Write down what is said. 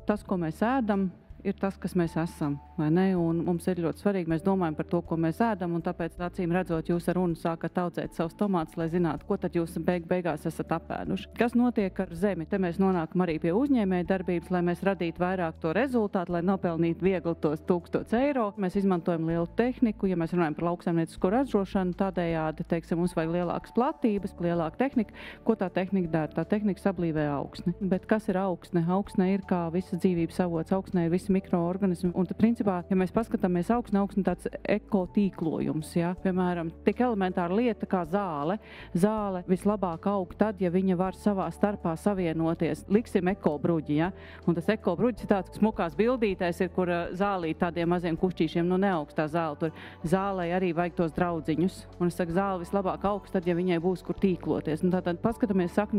tas, ko mēs ēdam, ir tas, kas mēs esam, vai ne? Un mums ir ļoti svarīgi, mēs domājam par to, ko mēs ēdam, un tāpēc, acīm redzot, jūs ar runu sākat audzēt savus tomātus, lai zinātu, ko tad jūs beigās esat apēduši. Kas notiek ar zemi? Te mēs nonākam arī pie uzņēmēja darbības, lai mēs radītu vairāk to rezultātu, lai nopelnītu viegli tos 1000 eiro. Mēs izmantojam lielu tehniku, ja mēs runājam par lauksaimniecisko ražošanu, tādējādi, teiksim, mums vajag lielākas platības, lielāka tehnika. Ko tā tehnika dara? Tā tehnika sablīvē augsni. Bet kas ir augsne? Augsne ir kā visas dzīvības avots, augsne ir visi mikroorganismi. Un tad, principā, ja mēs paskatāmies augsne tāds ekotīklojums, ja? Piemēram, tik elementāra lieta kā zāle. Zāle vislabāk aug tad, ja viņa var savā starpā savienoties. Liksim ekobruģi, ja? Un tas ekobruģis ir tāds smukās bildītēs, ir, kur zālīt tādiem maziem kušķīšiem, neaugstā zāle tur. Zālei arī vajag tos draudziņus. Un es saku, zāle vislabāk augs tad, ja viņai būs kur tīkloties. Un tātad paskatāmies sakņu